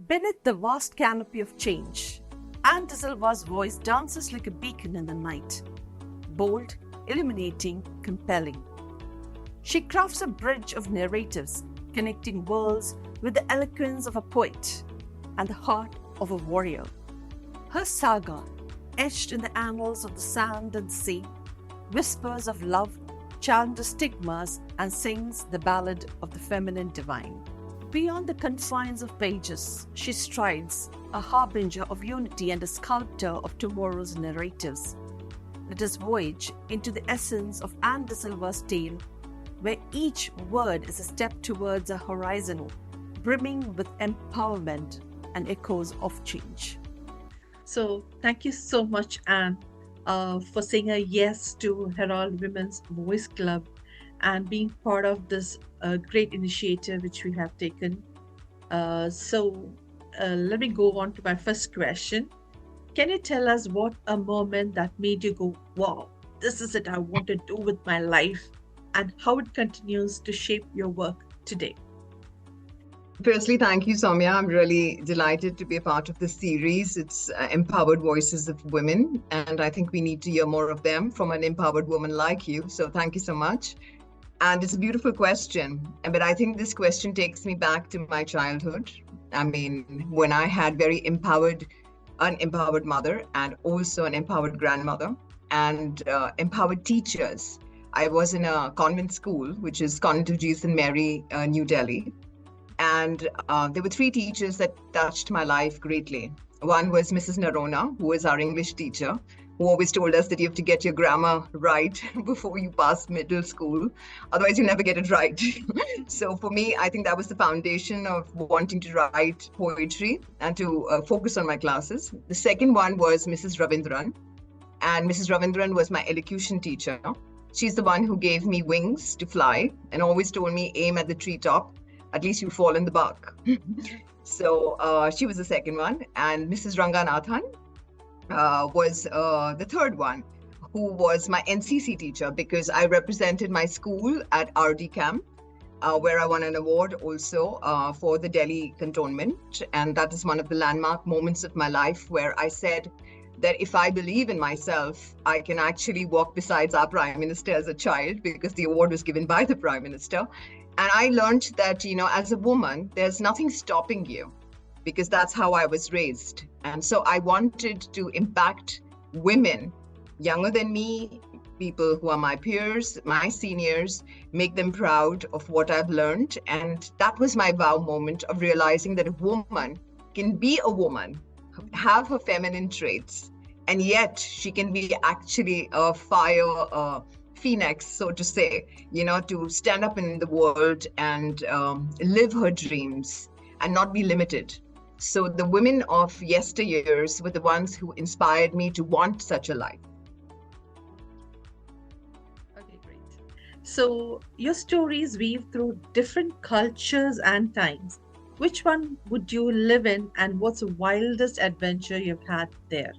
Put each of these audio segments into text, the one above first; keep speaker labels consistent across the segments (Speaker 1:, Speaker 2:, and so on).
Speaker 1: Beneath the vast canopy of change, Anne de Silva's voice dances like a beacon in the night, bold, illuminating, compelling. She crafts a bridge of narratives, connecting worlds with the eloquence of a poet and the heart of a warrior. Her saga, etched in the annals of the sand and sea, whispers of love, challenges stigmas, and sings the ballad of the feminine divine. Beyond the confines of pages, she strides, a harbinger of unity and a sculptor of tomorrow's narratives. Let us voyage into the essence of Anne de Silva's tale, where each word is a step towards a horizon brimming with empowerment and echoes of change. So, thank you so much, Anne, for saying a yes to Herald Women's Voice Club and being part of this great initiative which we have taken. Let me go on to my first question. Can you tell us what a moment that made you go, wow, this is it I want to do with my life, and how it continues to shape your work today?
Speaker 2: Firstly, thank you, Soumya. I'm really delighted to be a part of this series. It's Empowered Voices of Women, and I think we need to hear more of them from an empowered woman like you. So thank you so much. And it's a beautiful question, but I think this question takes me back to my childhood. I mean, when I had very unempowered mother, and also an empowered grandmother, and empowered teachers. I was in a convent school, which is Convent of Jesus and Mary, New Delhi. And there were three teachers that touched my life greatly. One was Mrs. Narona, who was our English teacher, who always told us that you have to get your grammar right before you pass middle school. Otherwise, you never get it right. So for me, I think that was the foundation of wanting to write poetry and to focus on my classes. The second one was Mrs. Ravindran. And Mrs. Ravindran was my elocution teacher. She's the one who gave me wings to fly and always told me, aim at the treetop. At least you fall in the bark. So she was the second one. And Mrs. Ranganathan was the third one, who was my NCC teacher, because I represented my school at RD camp, where I won an award also for the Delhi cantonment. And that is one of the landmark moments of my life, where I said that if I believe in myself, I can actually walk beside our Prime Minister as a child, because the award was given by the Prime Minister. And I learned that, as a woman, there's nothing stopping you, because that's how I was raised. And so I wanted to impact women younger than me, people who are my peers, my seniors, make them proud of what I've learned. And that was my wow moment of realizing that a woman can be a woman, have her feminine traits, and yet she can be actually a fire phoenix, so to say, to stand up in the world and live her dreams and not be limited. So the women of yesteryears were the ones who inspired me to want such a life.
Speaker 1: Okay, great. So your stories weave through different cultures and times. Which one would you live in, and what's the wildest adventure you've had there?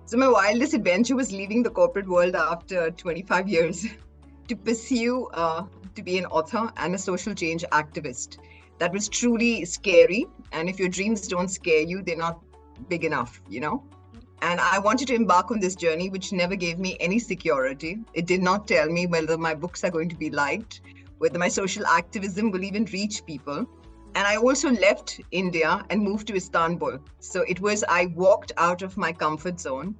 Speaker 2: So my wildest adventure was leaving the corporate world after 25 years to pursue to be an author and a social change activist. That was truly scary. And if your dreams don't scare you, they're not big enough, And I wanted to embark on this journey, which never gave me any security. It did not tell me whether my books are going to be liked, whether my social activism will even reach people. And I also left India and moved to Istanbul. So I walked out of my comfort zone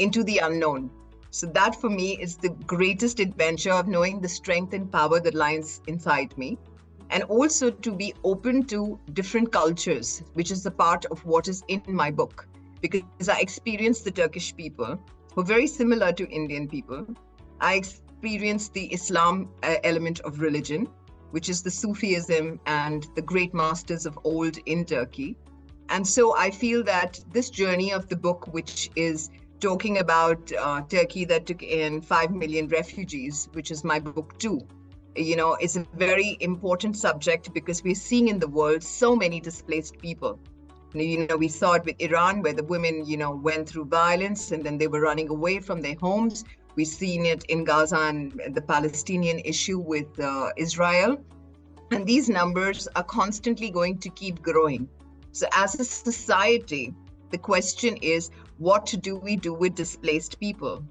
Speaker 2: into the unknown. So that for me is the greatest adventure of knowing the strength and power that lies inside me. And also to be open to different cultures, which is a part of what is in my book. Because I experienced the Turkish people, who are very similar to Indian people. I experienced the Islam element of religion, which is the Sufism and the great masters of old in Turkey. And so I feel that this journey of the book, which is talking about Turkey that took in 5 million refugees, which is my book too, is a very important subject, because we're seeing in the world so many displaced people. We saw it with Iran, where the women, went through violence and then they were running away from their homes. We've seen it in Gaza and the Palestinian issue with Israel. And these numbers are constantly going to keep growing. So as a society, the question is, what do we do with displaced people?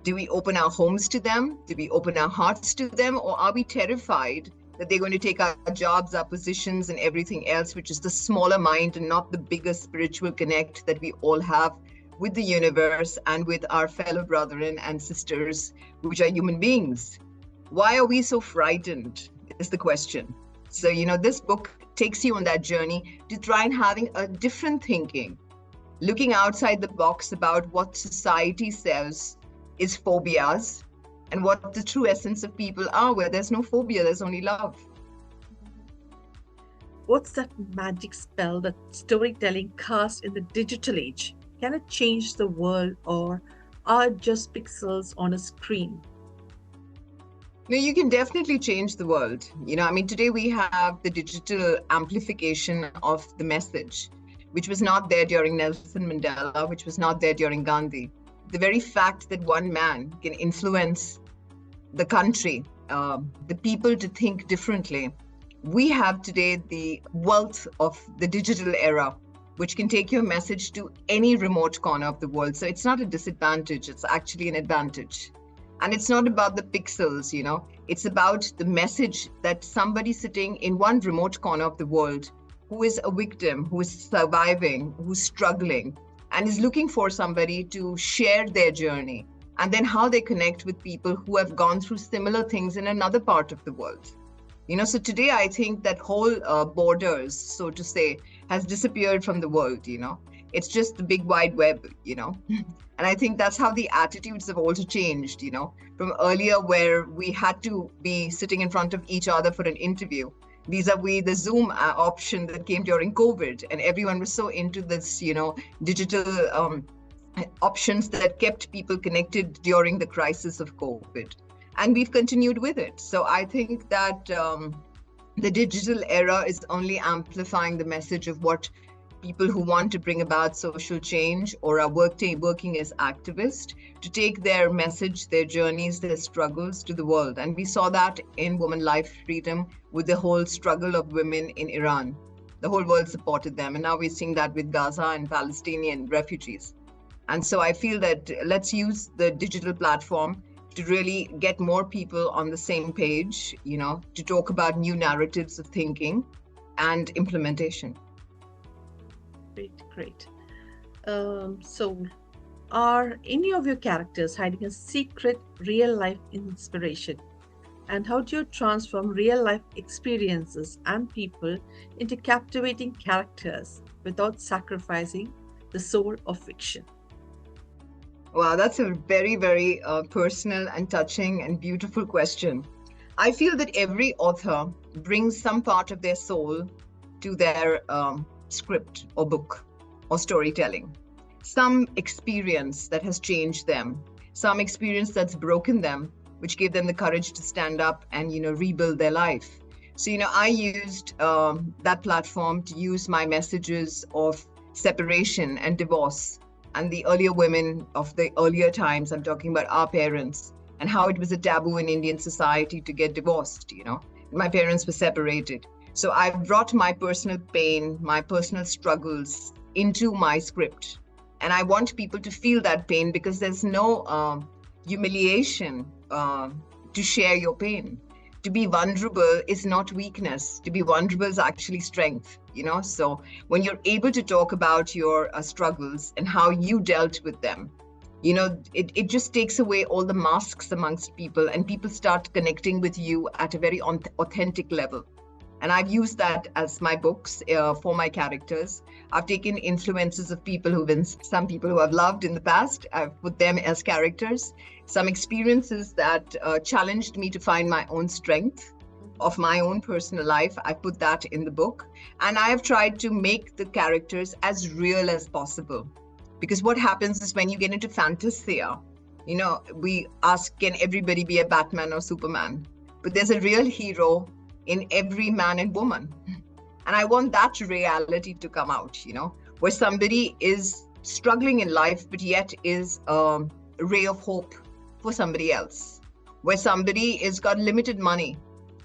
Speaker 2: Do we open our homes to them? Do we open our hearts to them? Or are we terrified that they're going to take our jobs, our positions, and everything else, which is the smaller mind and not the bigger spiritual connect that we all have with the universe and with our fellow brethren and sisters, which are human beings? Why are we so frightened is the question. So, this book takes you on that journey to try and having a different thinking, looking outside the box about what society says is phobias and what the true essence of people are, where there's no phobia, there's only love.
Speaker 1: What's that magic spell that storytelling casts in the digital age? Can it change the world, or are it just pixels on a screen?
Speaker 2: No, you can definitely change the world. Today we have the digital amplification of the message, which was not there during Nelson Mandela, which was not there during Gandhi. The very fact that one man can influence the country, the people to think differently. We have today the wealth of the digital era, which can take your message to any remote corner of the world. So it's not a disadvantage, it's actually an advantage. And it's not about the pixels, it's about the message that somebody sitting in one remote corner of the world who is a victim, who is surviving, who's struggling, and is looking for somebody to share their journey, and then how they connect with people who have gone through similar things in another part of the world. So today I think that whole borders, so to say, has disappeared from the world. It's just the big wide web, And I think that's how the attitudes have also changed, from earlier where we had to be sitting in front of each other for an interview, vis-a-vis the Zoom option that came during COVID. And everyone was so into this, digital options that kept people connected during the crisis of COVID. And we've continued with it. So I think that the digital era is only amplifying the message of what people who want to bring about social change or are working as activists to take their message, their journeys, their struggles to the world. And we saw that in Women Life Freedom with the whole struggle of women in Iran. The whole world supported them. And now we're seeing that with Gaza and Palestinian refugees. And so I feel that let's use the digital platform to really get more people on the same page, to talk about new narratives of thinking and implementation.
Speaker 1: Great. So, are any of your characters hiding a secret real-life inspiration? And how do you transform real-life experiences and people into captivating characters without sacrificing the soul of fiction?
Speaker 2: Wow, that's a very, very personal and touching and beautiful question. I feel that every author brings some part of their soul to their script or book or storytelling. Some experience that has changed them, some experience that's broken them, which gave them the courage to stand up and, rebuild their life. So, I used that platform to use my messages of separation and divorce and the earlier women of the earlier times. I'm talking about our parents and how it was a taboo in Indian society to get divorced, My parents were separated. So I brought my personal pain, my personal struggles into my script. And I want people to feel that pain because there's no humiliation to share your pain. To be vulnerable is not weakness. To be vulnerable is actually strength, So when you're able to talk about your struggles and how you dealt with them, it just takes away all the masks amongst people, and people start connecting with you at a very authentic level. And I've used that as my books for my characters. I've taken influences of people some people who I've loved in the past. I've put them as characters. Some experiences that challenged me to find my own strength of my own personal life. I put that in the book. And I have tried to make the characters as real as possible. Because what happens is when you get into fantasia, we ask, can everybody be a Batman or Superman? But there's a real hero in every man and woman. And I want that reality to come out, where somebody is struggling in life, but yet is a ray of hope for somebody else, where somebody has got limited money,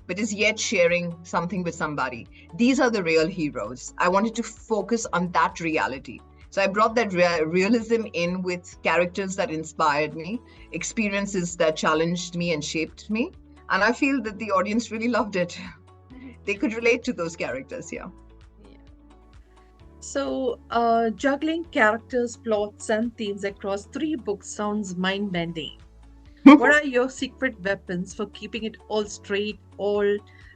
Speaker 2: but is yet sharing something with somebody. These are the real heroes. I wanted to focus on that reality. So I brought that realism in with characters that inspired me, experiences that challenged me and shaped me. And I feel that the audience really loved it. They could relate to those characters, yeah.
Speaker 1: So, juggling characters, plots, and themes across 3 books sounds mind bending. What are your secret weapons for keeping it all straight?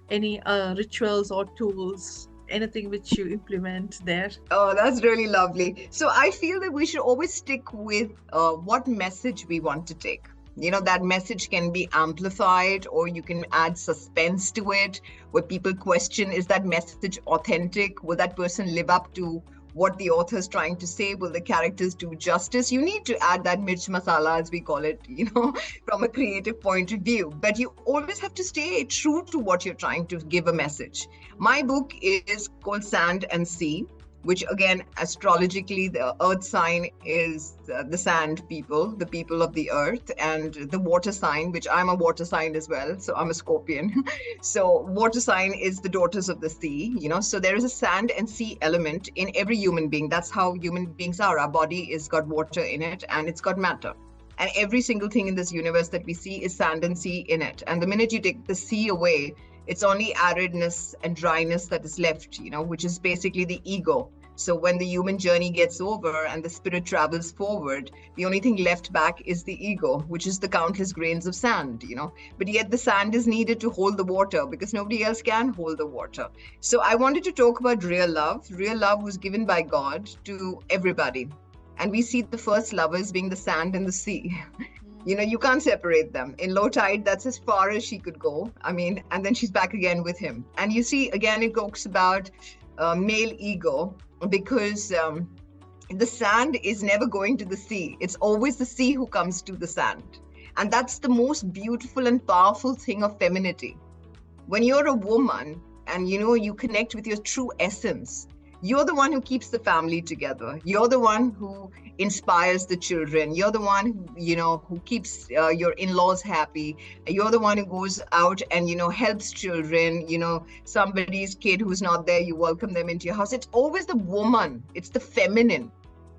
Speaker 1: Any rituals or tools? Anything which you implement there?
Speaker 2: Oh, that's really lovely. So I feel that we should always stick with what message we want to take. That message can be amplified, or you can add suspense to it, where people question, is that message authentic? Will that person live up to what the author is trying to say? Will the characters do justice? You need to add that mirch masala, as we call it, from a creative point of view. But you always have to stay true to what you're trying to give a message. My book is called Sand and Sea, which again, astrologically, the earth sign is the sand people, the people of the earth, and the water sign, which I'm a water sign as well. So I'm a Scorpion. So water sign is the daughters of the sea, so there is a sand and sea element in every human being. That's how human beings are. Our body is got water in it and it's got matter. And every single thing in this universe that we see is sand and sea in it. And the minute you take the sea away, it's only aridness and dryness that is left, which is basically the ego. So when the human journey gets over and the spirit travels forward, the only thing left back is the ego, which is the countless grains of sand, But yet the sand is needed to hold the water because nobody else can hold the water. So I wanted to talk about real love. Real love was given by God to everybody. And we see the first lovers being the sand and the sea. You can't separate them. In low tide, that's as far as she could go. And then she's back again with him. And you see, again, it talks about male ego, because the sand is never going to the sea. It's always the sea who comes to the sand. And that's the most beautiful and powerful thing of femininity. When you're a woman and, you connect with your true essence, you're the one who keeps the family together. You're the one who inspires the children. You're the one who keeps your in-laws happy. You're the one who goes out and, helps children, somebody's kid who's not there, you welcome them into your house. It's always the woman. It's the feminine,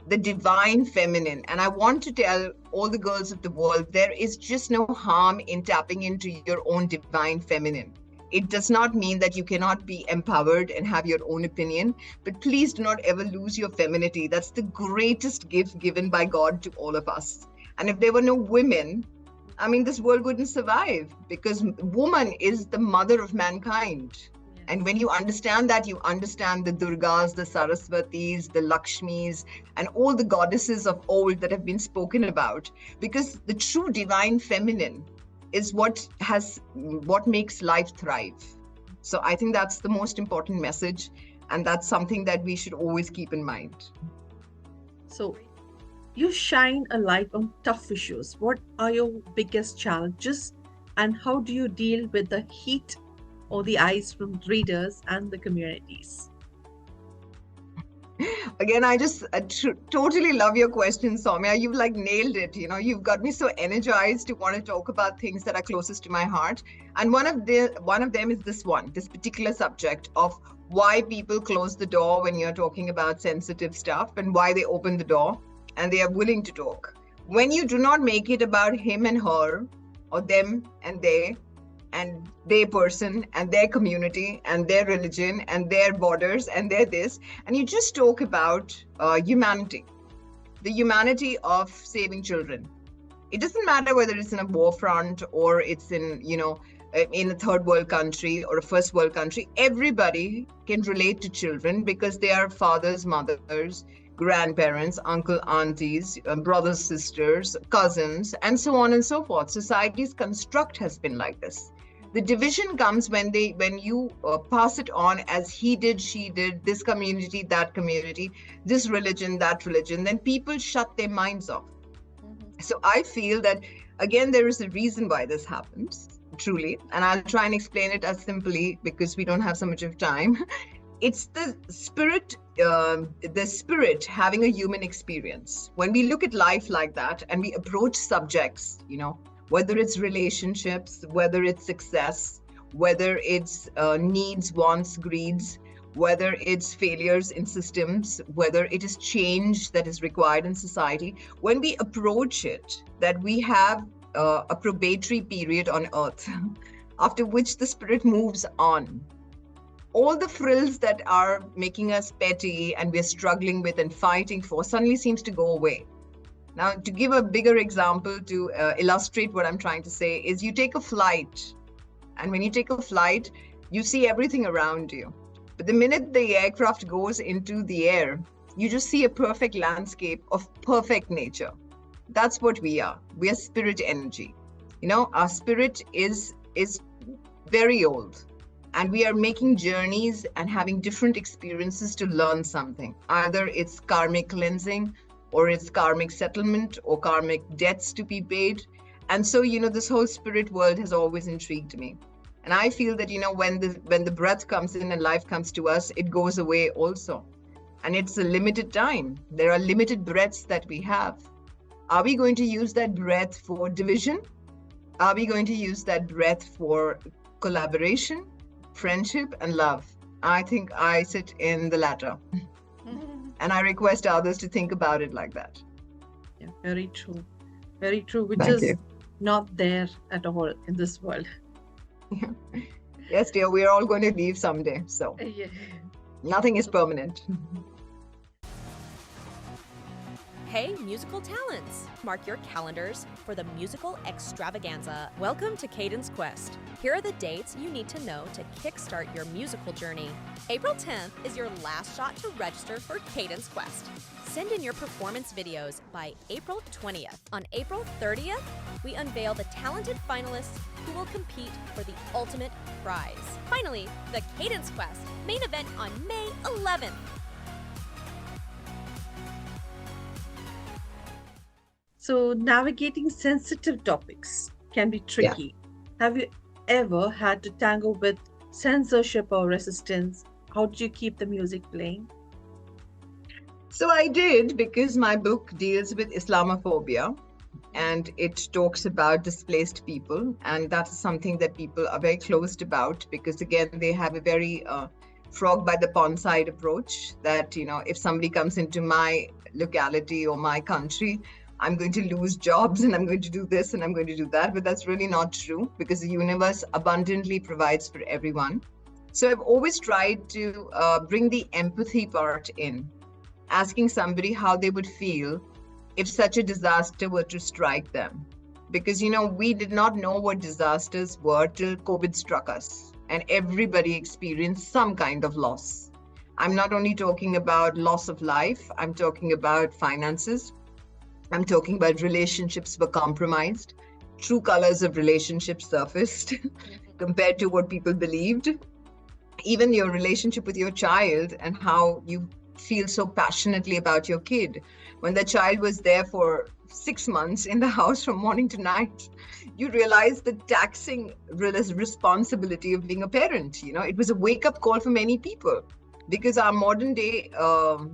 Speaker 2: the divine feminine. And I want to tell all the girls of the world, there is just no harm in tapping into your own divine feminine. It does not mean that you cannot be empowered and have your own opinion, but please do not ever lose your femininity. That's the greatest gift given by God to all of us. And if there were no women, this world wouldn't survive, because woman is the mother of mankind. Yes. And when you understand that, you understand the Durgas, the Saraswatis, the Lakshmis, and all the goddesses of old that have been spoken about, because the true divine feminine is what makes life thrive. So I think that's the most important message, and that's something that we should always keep in mind.
Speaker 1: So you shine a light on tough issues. What are your biggest challenges, and how do you deal with the heat or the eyes from readers and the communities?
Speaker 2: Again, I just totally love your question, Soumya. You've nailed it. You've got me so energized to want to talk about things that are closest to my heart. And one of them is this particular subject of why people close the door when you're talking about sensitive stuff, and why they open the door and they are willing to talk. When you do not make it about him and her, or them and they, and their person and their community and their religion and their borders and their this, and you just talk about humanity, the humanity of saving children. It doesn't matter whether it's in a war front or it's in a third world country or a first world country. Everybody can relate to children because they are fathers, mothers, grandparents, uncle, aunties, brothers, sisters, cousins, and so on and so forth. Society's construct has been like this. The division comes when you pass it on as he did, she did, this community, that community, this religion, that religion, then people shut their minds off. Mm-hmm. So I feel that, again, there is a reason why this happens, truly, and I'll try and explain it as simply because we don't have so much of time. It's the spirit having a human experience. When we look at life like that and we approach subjects, whether it's relationships, whether it's success, whether it's needs, wants, greeds, whether it's failures in systems, whether it is change that is required in society, when we approach it, that we have a probatory period on earth, after which the spirit moves on. All the frills that are making us petty and we're struggling with and fighting for suddenly seems to go away. Now, to give a bigger example to illustrate what I'm trying to say is you take a flight, and when you take a flight, you see everything around you. But the minute the aircraft goes into the air, you just see a perfect landscape of perfect nature. That's what we are. We are spirit energy. You know, our spirit is very old, and we are making journeys and having different experiences to learn something. Either it's karmic cleansing, or it's karmic settlement, or karmic debts to be paid. And so, you know, this whole spirit world has always intrigued me. And I feel that, you know, when the breath comes in and life comes to us, it goes away also. And it's a limited time. There are limited breaths that we have. Are we going to use that breath for division? Are we going to use that breath for collaboration, friendship, and love? I think I sit in the latter. And I request others to think about it like that.
Speaker 1: Yeah, very true. Very true, which
Speaker 2: Thank
Speaker 1: is
Speaker 2: you.
Speaker 1: not there at all in this world.
Speaker 2: Yes, dear, we are all going to leave someday. So
Speaker 1: Yeah.
Speaker 2: nothing is permanent.
Speaker 3: Hey, musical talents! Mark your calendars for the musical extravaganza. Welcome to Cadence Quest. Here are the dates you need to know to kickstart your musical journey. April 10th is your last shot to register for Cadence Quest. Send in your performance videos by April 20th. On April 30th, we unveil the talented finalists who will compete for the ultimate prize. Finally, the Cadence Quest main event on May 11th.
Speaker 1: So navigating sensitive topics can be tricky. Have you ever had to tangle with censorship or resistance? How did you keep the music playing?
Speaker 2: So I did, because my book deals with Islamophobia, and it talks about displaced people. And that's something that people are very closed about, because again, they have a very frog by the pond side approach that, you know, if somebody comes into my locality or my country, I'm going to lose jobs and I'm going to do this and I'm going to do that. But that's really not true, because the universe abundantly provides for everyone. So I've always tried to bring the empathy part in, asking somebody how they would feel if such a disaster were to strike them. Because, you know, we did not know what disasters were till COVID struck us, and everybody experienced some kind of loss. I'm not only talking about loss of life, I'm talking about finances. I'm talking about relationships were compromised. True colors of relationships surfaced compared to what people believed. Even your relationship with your child and how you feel so passionately about your kid. When the child was there for 6 months in the house from morning to night, you realize the taxing responsibility of being a parent. You know, it was a wake-up call for many people, because our modern day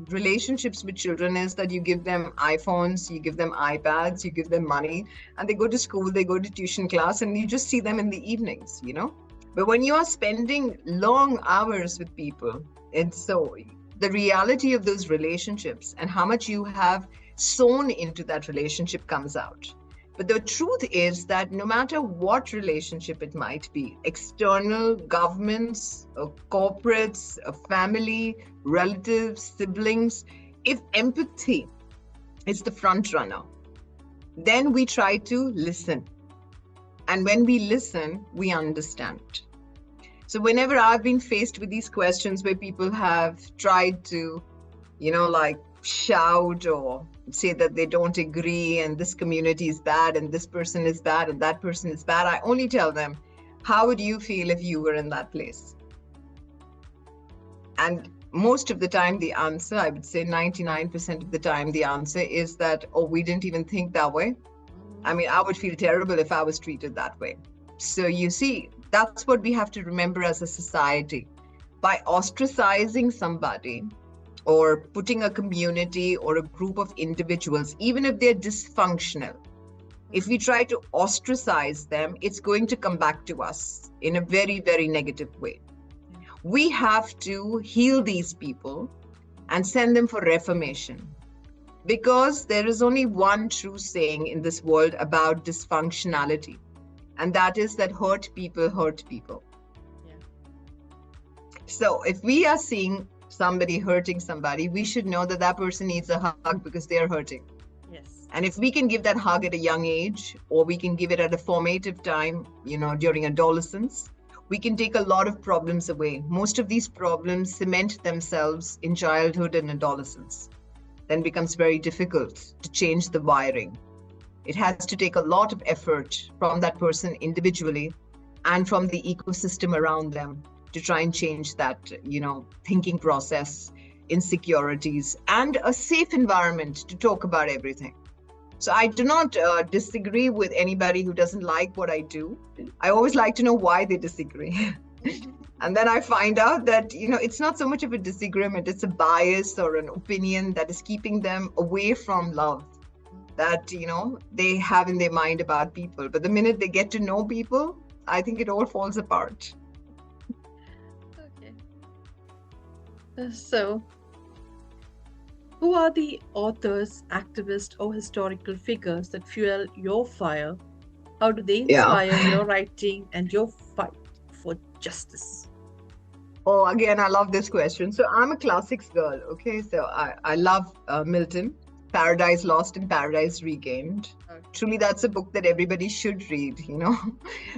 Speaker 2: relationships with children is that you give them iPhones, you give them iPads, you give them money, and they go to school, they go to tuition class, and you just see them in the evenings, you know. But when you are spending long hours with people, and so the reality of those relationships and how much you have sown into that relationship comes out. But the truth is that no matter what relationship it might be, external, governments, corporates, a family, relatives, siblings, if empathy is the front runner, then we try to listen. And when we listen, we understand. So whenever I've been faced with these questions where people have tried to, you know, like shout or say that they don't agree and this community is bad and this person is bad and that person is bad, I only tell them, how would you feel if you were in that place? And most of the time, the answer, I would say 99% of the time, the answer is that, oh, we didn't even think that way. I mean, I would feel terrible if I was treated that way. So you see, that's what we have to remember as a society. By ostracizing somebody or putting a community or a group of individuals, even if they're dysfunctional, If we try to ostracize them, it's going to come back to us in a very, very negative way. We have to heal these people and send them for reformation. Because there is only one true saying in this world about dysfunctionality, and that is that hurt people hurt people.
Speaker 4: Yeah.
Speaker 2: So if we are seeing somebody hurting somebody, we should know that that person needs a hug because they are hurting.
Speaker 4: Yes.
Speaker 2: And if we can give that hug at a young age, or we can give it at a formative time, during adolescence, we can take a lot of problems away. Most of these problems cement themselves in childhood and adolescence. Then becomes very difficult to change the wiring. It has to take a lot of effort from that person individually and from the ecosystem around them to try and change that, thinking process, insecurities, and a safe environment to talk about everything. So I do not disagree with anybody who doesn't like what I do. I always like to know why they disagree. And then I find out that, it's not so much of a disagreement, it's a bias or an opinion that is keeping them away from love that, they have in their mind about people. But the minute they get to know people, I think it all falls apart.
Speaker 4: Okay. So, who are the authors, activists, or historical figures that fuel your fire? How do they inspire your writing and your fight for justice?
Speaker 2: Oh, again, I love this question. So I'm a classics girl, okay? So I love Milton, Paradise Lost and Paradise Regained.
Speaker 4: Okay.
Speaker 2: Truly, that's a book that everybody should read,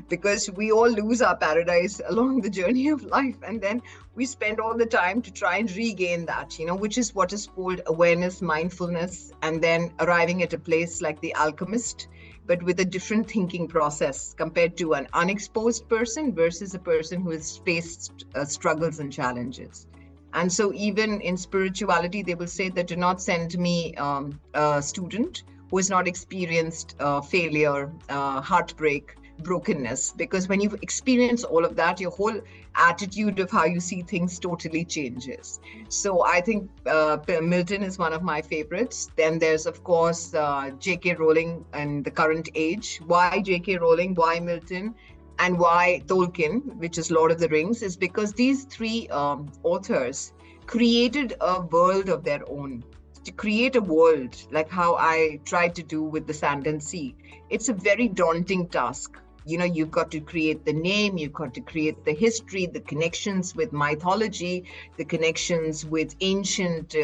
Speaker 2: because we all lose our paradise along the journey of life. And then we spend all the time to try and regain that, which is what is called awareness, mindfulness, and then arriving at a place like the alchemist, but with a different thinking process compared to an unexposed person versus a person who has faced struggles and challenges. And so even in spirituality, they will say that do not send me a student who has not experienced failure, heartbreak, brokenness, because when you experience all of that, your whole attitude of how you see things totally changes. So I think Milton is one of my favorites. Then there's, of course, J.K. Rowling in the current age. Why J.K. Rowling? Why Milton? And why Tolkien, which is Lord of the Rings, is because these three authors created a world of their own. To create a world like how I tried to do with the Sand and Sea, it's a very daunting task. You've got to create the name, you've got to create the history, the connections with mythology, the connections with ancient,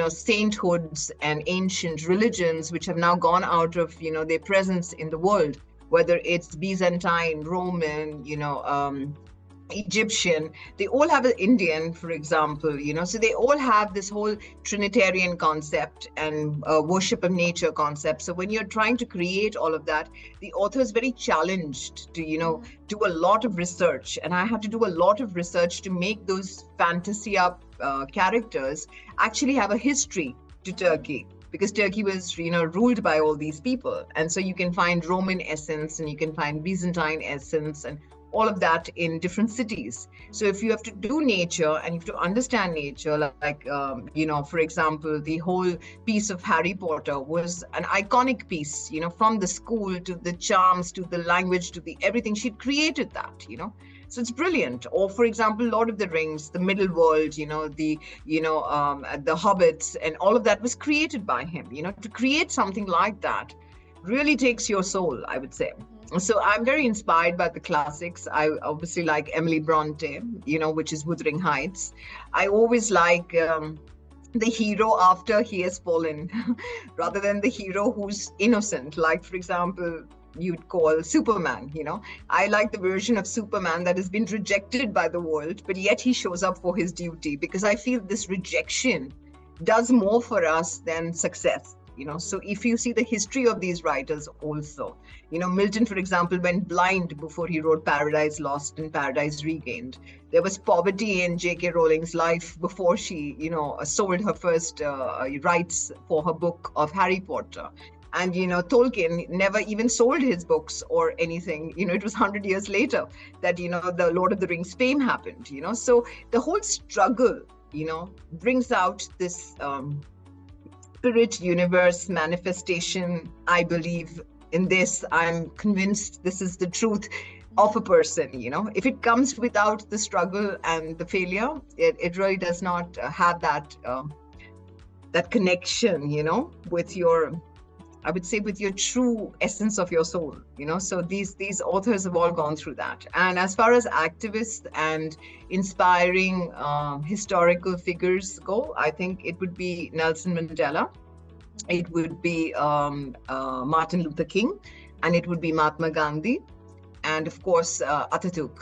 Speaker 2: sainthoods and ancient religions, which have now gone out of, their presence in the world, whether it's Byzantine, Roman, Egyptian, they all have an Indian, for example, so they all have this whole Trinitarian concept and worship of nature concept. So when you're trying to create all of that, the author is very challenged to, do a lot of research. And I had to do a lot of research to make those fantasy up characters actually have a history to Turkey. Because Turkey was, ruled by all these people. And so you can find Roman essence and you can find Byzantine essence and all of that in different cities. So if you have to do nature and you have to understand nature, like, for example, the whole piece of Harry Potter was an iconic piece, from the school to the charms, to the language, to the everything. She'd created that, So it's brilliant. Or, for example, Lord of the Rings, the Middle World, the Hobbits, and all of that was created by him. To create something like that really takes your soul, I would say. So I'm very inspired by the classics. I obviously like Emily Bronte, which is Wuthering Heights. I always like the hero after he has fallen, rather than the hero who's innocent. Like, for example, you'd call Superman, I like the version of Superman that has been rejected by the world, but yet he shows up for his duty, because I feel this rejection does more for us than success. So if you see the history of these writers also, Milton, for example, went blind before he wrote Paradise Lost and Paradise Regained. There was poverty in J.K. Rowling's life before she, sold her first rights for her book of Harry Potter. And, Tolkien never even sold his books or anything. It was 100 years later that, the Lord of the Rings fame happened, So the whole struggle, brings out this spirit universe manifestation, I believe, in this. I'm convinced this is the truth of a person. If it comes without the struggle and the failure, it really does not have that connection, with your, I would say, with your true essence of your soul. So these authors have all gone through that. And as far as activists and inspiring historical figures go, I think it would be Nelson Mandela, it would be Martin Luther King, and it would be Mahatma Gandhi, and of course Atatürk,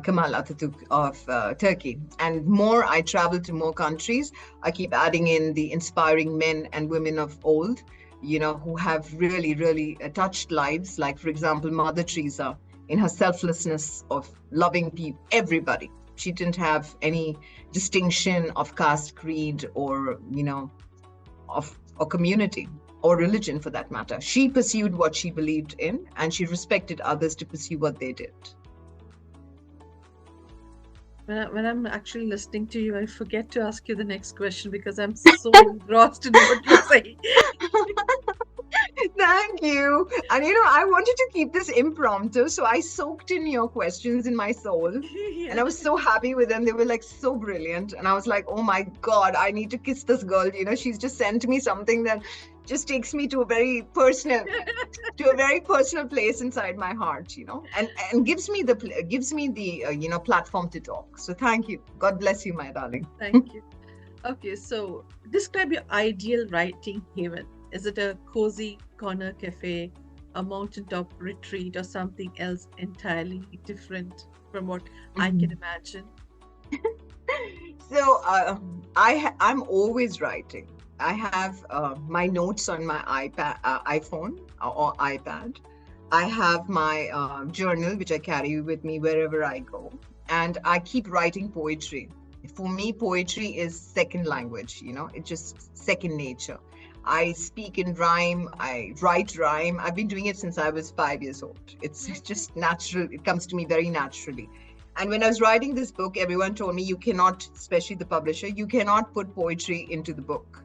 Speaker 2: Kemal Atatürk of Turkey. And more I travel to more countries, I keep adding in the inspiring men and women of old, who have really, really touched lives. Like, for example, Mother Teresa, in her selflessness of loving people, everybody. She didn't have any distinction of caste, creed, or, or community, or religion for that matter. She pursued what she believed in, and she respected others to pursue what they did.
Speaker 4: When I'm actually listening to you, I forget to ask you the next question because I'm so engrossed in what you're saying.
Speaker 2: Thank you. And I wanted to keep this impromptu, so I soaked in your questions in my soul.
Speaker 4: Yeah.
Speaker 2: And I was so happy with them. They were like so brilliant. And I was like, oh my God, I need to kiss this girl. She's just sent me something that just takes me to a very personal place inside my heart, and gives me the platform to talk. So thank you. God bless you, my darling.
Speaker 4: Thank you. Okay, so describe your ideal writing haven. Is it a cozy corner cafe, a mountaintop retreat, or something else entirely different from what I can imagine?
Speaker 2: So I'm always writing. I have my notes on my iPhone or iPad. I have my journal, which I carry with me wherever I go. And I keep writing poetry. For me, poetry is second language, it's just second nature. I speak in rhyme, I write rhyme. I've been doing it since I was 5 years old. It's just natural. It comes to me very naturally. And when I was writing this book, everyone told me you cannot, especially the publisher, you cannot put poetry into the book.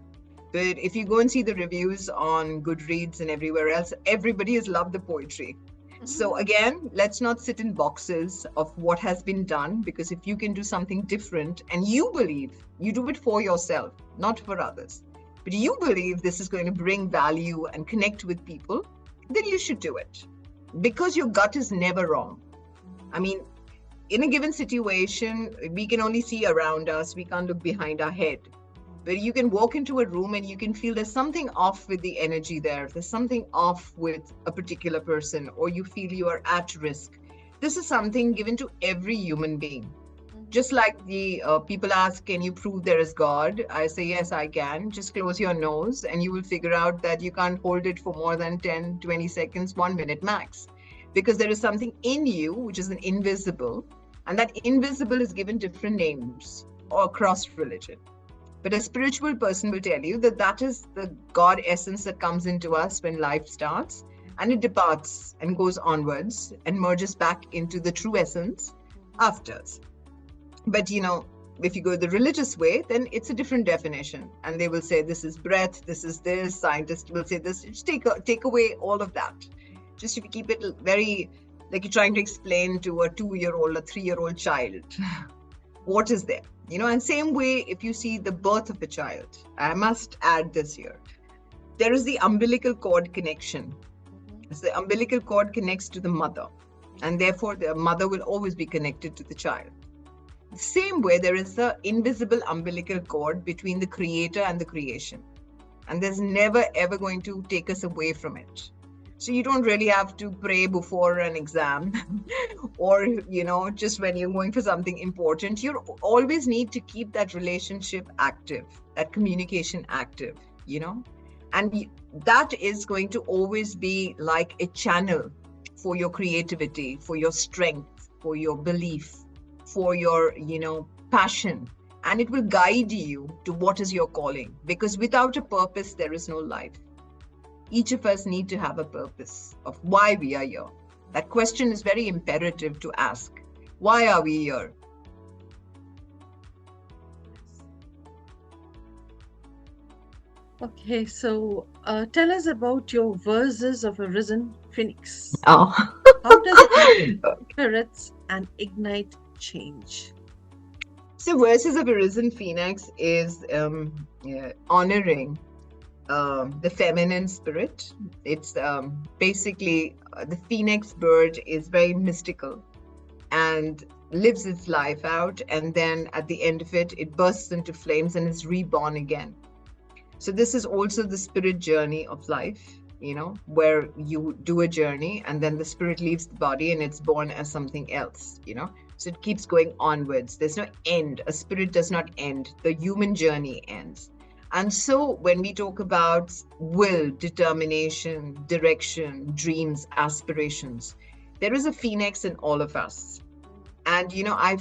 Speaker 2: But if you go and see the reviews on Goodreads and everywhere else, everybody has loved the poetry. So again, let's not sit in boxes of what has been done, because if you can do something different and you believe, you do it for yourself, not for others, but you believe this is going to bring value and connect with people, then you should do it, because your gut is never wrong. I mean, in a given situation, we can only see around us, we can't look behind our head. But you can walk into a room and you can feel there's something off with the energy there. There's something off with a particular person, or you feel you are at risk. This is something given to every human being. Just like the people ask, can you prove there is God? I say, yes, I can. Just close your nose and you will figure out that you can't hold it for more than 10, 20 seconds, 1 minute max. Because there is something in you, which is an invisible, and that invisible is given different names or across religion. But a spiritual person will tell you that that is the God essence that comes into us when life starts, and it departs and goes onwards and merges back into the true essence after. But if you go the religious way, then it's a different definition, and they will say this is breath, this is this. Scientists will say this. Just take away all of that. Just if you keep it very like you're trying to explain to a 2-year-old, a 3-year-old child, what is there? And same way, if you see the birth of a child, I must add this here, there is the umbilical cord connection. So the umbilical cord connects to the mother, and therefore the mother will always be connected to the child. The same way, there is the invisible umbilical cord between the creator and the creation, and there's never ever going to take us away from it. So you don't really have to pray before an exam or, just when you're going for something important. You always need to keep that relationship active, that communication active, and that is going to always be like a channel for your creativity, for your strength, for your belief, for your, passion. And it will guide you to what is your calling, because without a purpose, there is no life. Each of us need to have a purpose of why we are here. That question is very imperative to ask. Why are we here?
Speaker 4: Okay, so tell us about your verses of a risen phoenix.
Speaker 2: Oh.
Speaker 4: How does it lift spirits and ignite change?
Speaker 2: So, Verses of a Risen Phoenix is honoring the feminine spirit. It's basically the phoenix bird is very mystical and lives its life out, and then at the end of it, it bursts into flames and is reborn again. So this is also the spirit journey of life, where you do a journey and then the spirit leaves the body and it's born as something else. So it keeps going onwards. There's no end. A spirit does not end. The human journey ends. And so when we talk about will, determination, direction, dreams, aspirations, there is a phoenix in all of us. And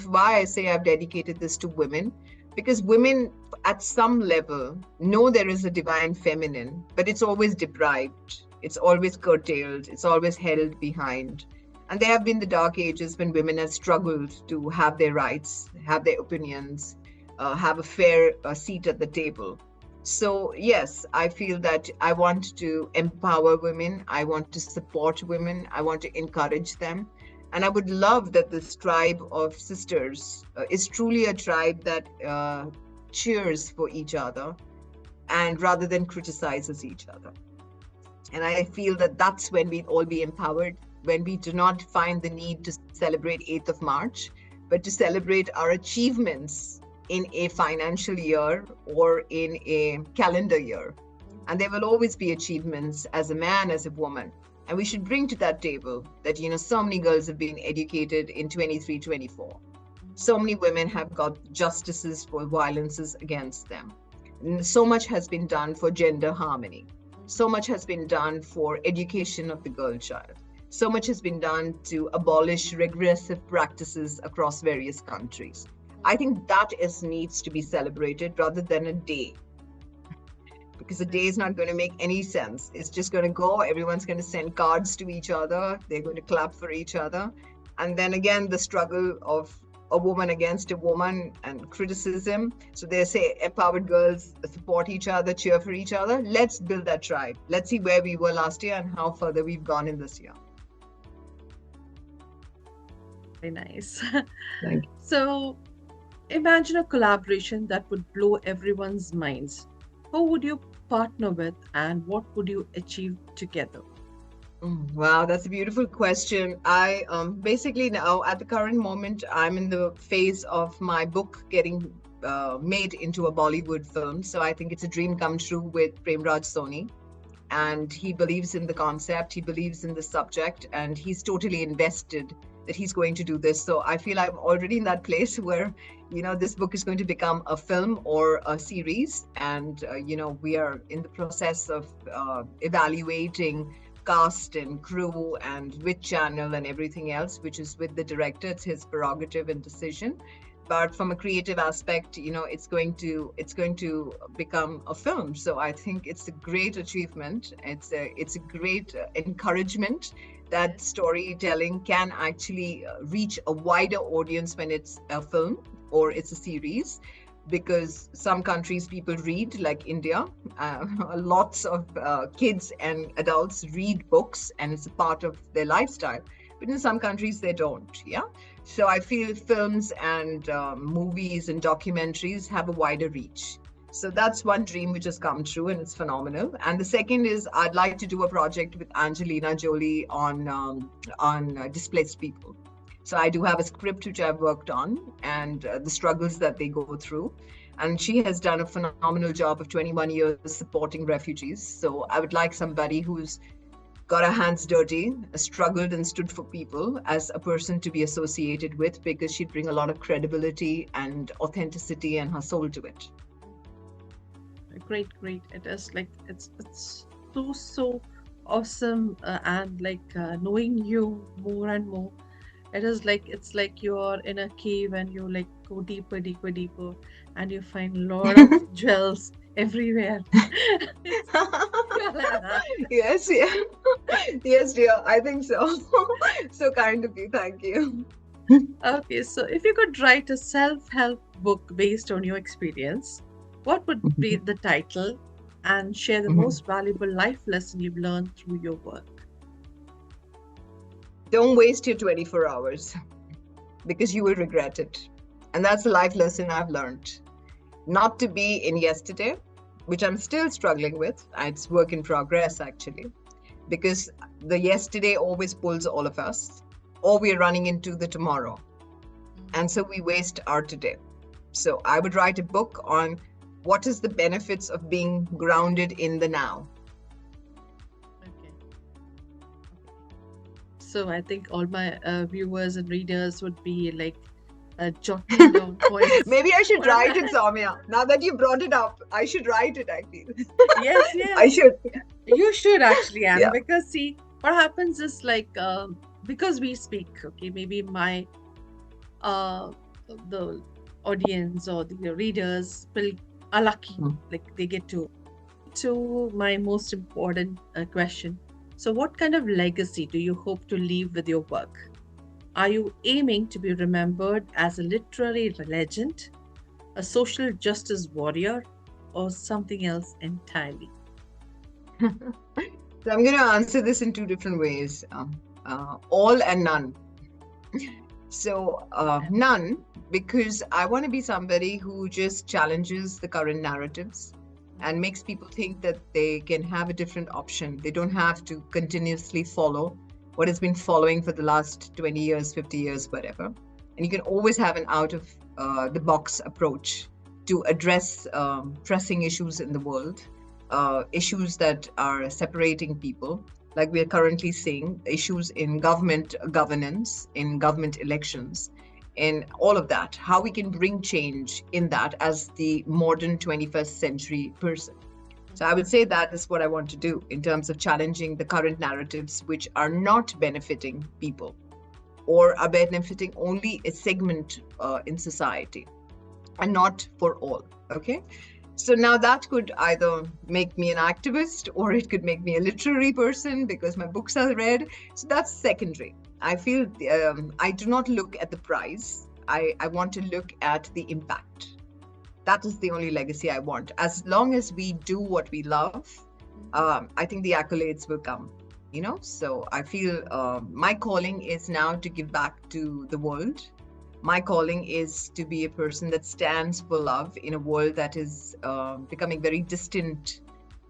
Speaker 2: why I say I've dedicated this to women, because women at some level know there is a divine feminine, but it's always deprived, it's always curtailed, it's always held behind. And there have been the dark ages when women have struggled to have their rights, have their opinions, have a fair seat at the table. So yes, I feel that I want to empower women, I want to support women, I want to encourage them. And I would love that this tribe of sisters is truly a tribe that cheers for each other and rather than criticizes each other. And I feel that that's when we'd all be empowered, when we do not find the need to celebrate 8th of March, but to celebrate our achievements in a financial year or in a calendar year. And there will always be achievements as a man, as a woman. And we should bring to that table that, so many girls have been educated in 23, 24. So many women have got justices for violences against them. And so much has been done for gender harmony. So much has been done for education of the girl child. So much has been done to abolish regressive practices across various countries. I think that needs to be celebrated rather than a day. Because a day is not going to make any sense. It's just going to go, everyone's going to send cards to each other, they're going to clap for each other. And then again, the struggle of a woman against a woman and criticism. So they say empowered girls support each other, cheer for each other. Let's build that tribe. Let's see where we were last year and how further we've gone in this year.
Speaker 4: Very nice.
Speaker 2: Thank you.
Speaker 4: So imagine a collaboration that would blow everyone's minds. Who would you partner with and what would you achieve together?
Speaker 2: Wow, that's a beautiful question. I basically now at the current moment, I'm in the phase of my book getting made into a Bollywood film. So I think it's a dream come true with Premraj Soni. And he believes in the concept, he believes in the subject, and he's totally invested that he's going to do this. So I feel I'm already in that place where, this book is going to become a film or a series. And, we are in the process of evaluating cast and crew and which channel and everything else, which is with the director. It's his prerogative and decision. But from a creative aspect, it's going to become a film. So I think it's a great achievement. It's a great encouragement that storytelling can actually reach a wider audience when it's a film or it's a series. Because some countries people read, like India, lots of kids and adults read books and it's a part of their lifestyle. But in some countries they don't, yeah? So I feel films and movies and documentaries have a wider reach. So that's one dream which has come true and it's phenomenal. And the second is I'd like to do a project with Angelina Jolie on displaced people. So I do have a script which I've worked on and the struggles that they go through. And she has done a phenomenal job of 21 years supporting refugees. So I would like somebody who's got her hands dirty, struggled and stood for people as a person to be associated with, because she'd bring a lot of credibility and authenticity and her soul to it.
Speaker 4: Great. It is like, it's so awesome. And like knowing you more and more, it's like you're in a cave and you like go deeper and you find a lot of jewels everywhere.
Speaker 2: Yes, dear, I think so. So kind of you, thank you.
Speaker 4: Okay, so if you could write a self-help book based on your experience, what would be the title and share the most valuable life lesson you've learned through your work.
Speaker 2: Don't waste your 24 hours because you will regret it. And that's a life lesson I've learned. Not to be in yesterday, which I'm still struggling with. It's work in progress, actually, because the yesterday always pulls all of us, or we're running into the tomorrow. And so we waste our today. So I would write a book on what is the benefits of being grounded in the now.
Speaker 4: Okay. So I think all my viewers and readers would be like jotting down points.
Speaker 2: Maybe I should write it, Soumya. Now that you brought it up, I should write it, I feel.
Speaker 4: Yes, yes.
Speaker 2: I should.
Speaker 4: You should actually, Anne,
Speaker 2: Yeah.
Speaker 4: because see, what happens is like, because we speak, okay, maybe my, the audience or the readers are lucky, like they get to my most important question. So what kind of legacy do you hope to leave with your work? Are you aiming to be remembered as a literary legend, a social justice warrior, or something else entirely?
Speaker 2: So I'm going to answer this in two different ways, all and none. So none, because I want to be somebody who just challenges the current narratives and makes people think that they can have a different option. They don't have to continuously follow what has been following for the last 20 years, 50 years, whatever. And you can always have an out of the box approach to address pressing issues in the world, issues that are separating people, like we are currently seeing, issues in government governance, in government elections, in all of that, how we can bring change in that as the modern 21st century person. So I would say that is what I want to do in terms of challenging the current narratives which are not benefiting people or are benefiting only a segment in society and not for all. Okay. So now that could either make me an activist or it could make me a literary person because my books are read. So that's secondary. I feel I do not look at the prize. I want to look at the impact. That is the only legacy I want. As long as we do what we love, I think the accolades will come, you know? So I feel my calling is now to give back to the world. My calling is to be a person that stands for love in a world that is becoming very distant.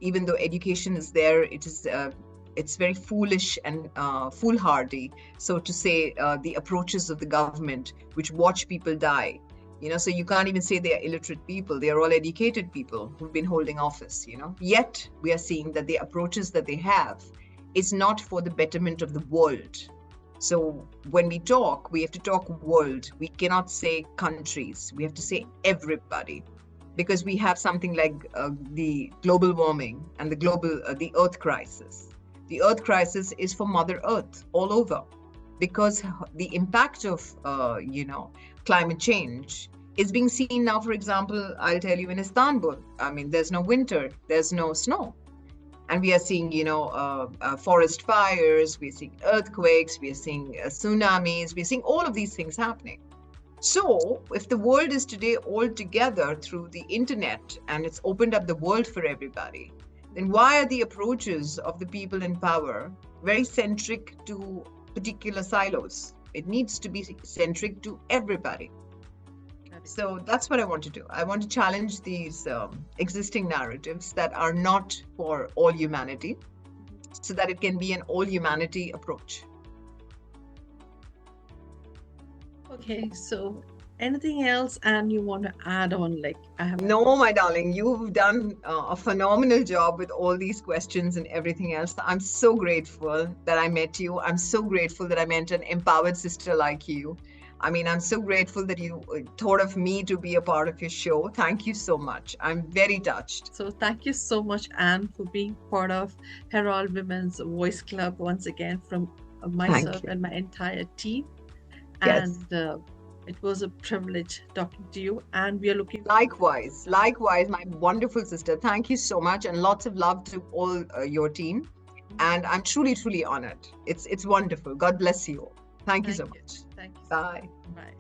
Speaker 2: Even though education is there, it's very foolish and foolhardy. So to say the approaches of the government, which watch people die, you know, so you can't even say they are illiterate people. They are all educated people who've been holding office, you know. Yet we are seeing that the approaches that they have is not for the betterment of the world. So when we talk, we have to talk world. We cannot say countries. We have to say everybody, because we have something like the global warming and the earth crisis. The earth crisis is for Mother Earth all over, because the impact of, climate change is being seen now. For example, I'll tell you, in Istanbul, I mean, there's no winter, there's no snow. And we are seeing, forest fires, we're seeing earthquakes, we're seeing tsunamis, we're seeing all of these things happening. So if the world is today all together through the internet and it's opened up the world for everybody, then why are the approaches of the people in power very centric to particular silos? It needs to be centric to everybody. So that's what I want to do. I want to challenge these existing narratives that are not for all humanity, so that it can be an all humanity approach.
Speaker 4: Okay, so anything else, and you want to add on? Like, I have
Speaker 2: No, my darling, you've done a phenomenal job with all these questions and everything else. I'm so grateful that I met you. I'm so grateful that I met an empowered sister like you. I mean, I'm so grateful that you thought of me to be a part of your show. Thank you so much. I'm very touched.
Speaker 4: So thank you so much, Anne, for being part of Herald Women's Voice Club once again, from myself and my entire team.
Speaker 2: Yes.
Speaker 4: And it was a privilege talking to you, and we are looking
Speaker 2: Likewise, my wonderful sister. Thank you so much, and lots of love to all your team. And I'm truly, truly honored. It's wonderful. God bless you all. Thank you so much.
Speaker 4: Thank you.
Speaker 2: Bye.
Speaker 4: Bye.